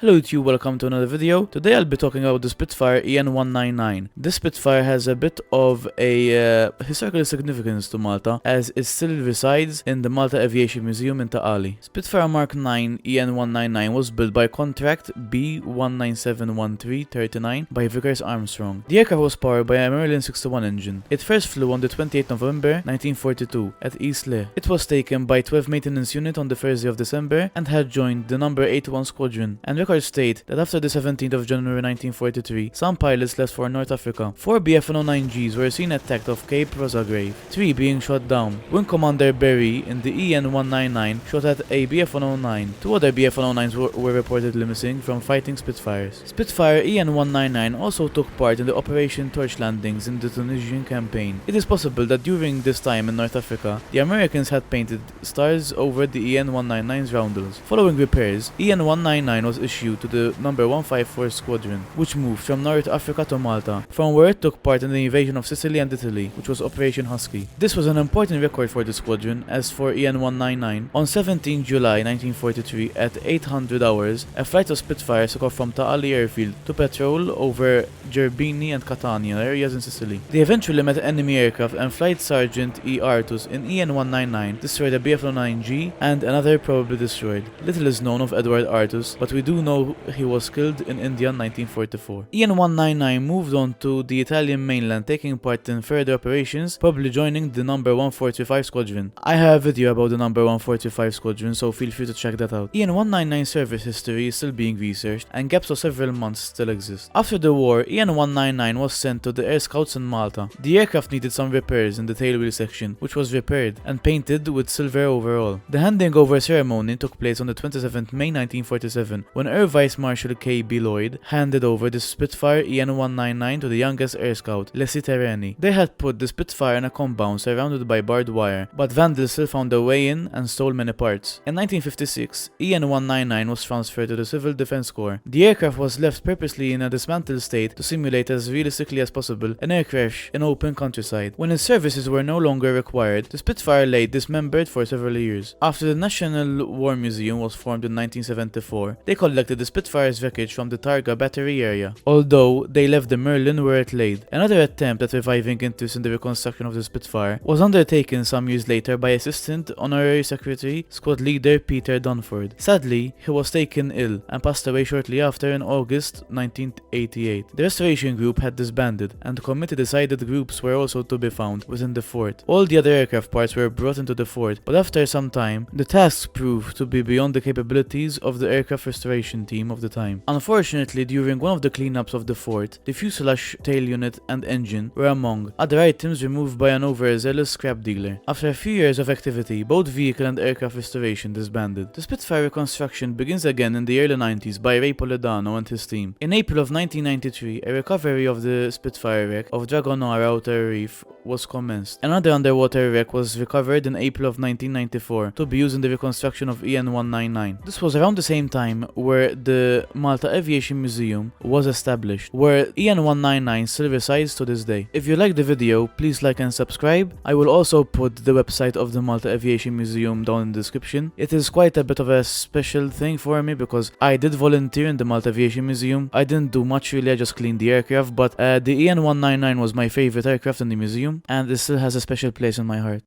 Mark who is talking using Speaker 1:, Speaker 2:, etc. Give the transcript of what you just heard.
Speaker 1: Hello YouTube, welcome to another video. Today I'll be talking about the Spitfire EN199. This Spitfire has a bit of a historical significance to Malta, as it still resides in the Malta Aviation Museum in Ta'ali. Spitfire Mk.9 EN199 was built by contract B1971339 by Vickers Armstrong. The aircraft was powered by a Merlin 61 engine. It first flew on the 28th November 1942 at East Leigh. It was taken by 12th Maintenance Unit on the 1st of December and had joined the number 81 Squadron, and records state that after the 17th of January 1943, some pilots left for North Africa. 4 BF-109Gs were seen attacked off Cape Rosagrave, 3 being shot down. Wing Commander Berry in the EN199 shot at a BF-109. 2 other BF-109s were reportedly missing from fighting Spitfires. Spitfire EN199 also took part in the Operation Torch landings in the Tunisian campaign. It is possible that during this time in North Africa, the Americans had painted stars over the EN199's roundels. Following repairs, EN199 was issued to the number 154 Squadron, which moved from North Africa to Malta, from where it took part in the invasion of Sicily and Italy, which was Operation Husky. This was an important record for the squadron, as for EN199, on 17 July 1943 at 800 hours, a flight of Spitfires took off from Ta'ali airfield to patrol over Gerbini and Catania areas in Sicily. They eventually met enemy aircraft, and Flight Sergeant E. Artus in EN199 destroyed a BF-9G and another probably destroyed. Little is known of Edward Artus, but we do know he was killed in India in 1944. EN199 moved on to the Italian mainland, taking part in further operations, probably joining the number 145 Squadron. I have a video about the number 145 Squadron, so feel free to check that out. EN199 service history is still being researched, and gaps of several months still exist. After the war, EN199 was sent to the Air Scouts in Malta. The aircraft needed some repairs in the tailwheel section, which was repaired and painted with silver overall. The handing over ceremony took place on the 27th May 1947, when Air Vice Marshal K. B. Lloyd handed over the Spitfire EN199 to the youngest Air Scout, Leslie Tereni. They had put the Spitfire in a compound surrounded by barbed wire, but vandals still found their way in and stole many parts. In 1956, EN199 was transferred to the Civil Defense Corps. The aircraft was left purposely in a dismantled state to simulate as realistically as possible an air crash in open countryside. When its services were no longer required, the Spitfire lay dismembered for several years. After the National War Museum was formed in 1974, they collected the Spitfire's wreckage from the Targa battery area, although they left the Merlin where it laid. Another attempt at reviving interest in the reconstruction of the Spitfire was undertaken some years later by Assistant Honorary Secretary Squad Leader Peter Dunford. Sadly, he was taken ill and passed away shortly after in August 1988. The restoration group had disbanded, and the committee decided groups were also to be found within the fort. All the other aircraft parts were brought into the fort, but after some time, the tasks proved to be beyond the capabilities of the aircraft restoration team of the time. Unfortunately, during one of the cleanups of the fort, the fuselage, tail unit, and engine were among other items removed by an overzealous scrap dealer. After a few years of activity, both vehicle and aircraft restoration disbanded. The Spitfire reconstruction begins again in the early 90s by Ray Polidano and his team. In April of 1993, a recovery of the Spitfire wreck of Dragonara Outer Reef was commenced. Another underwater wreck was recovered in April of 1994 to be used in the reconstruction of EN199. This was around the same time where the Malta Aviation Museum was established, where EN199 still resides to this day. If you liked the video, please like and subscribe. I will also put the website of the Malta Aviation Museum down in the description. It is quite a bit of a special thing for me because I did volunteer in the Malta Aviation Museum. I didn't do much really, I just cleaned the aircraft, but the EN199 was my favorite aircraft in the museum, and it still has a special place in my heart.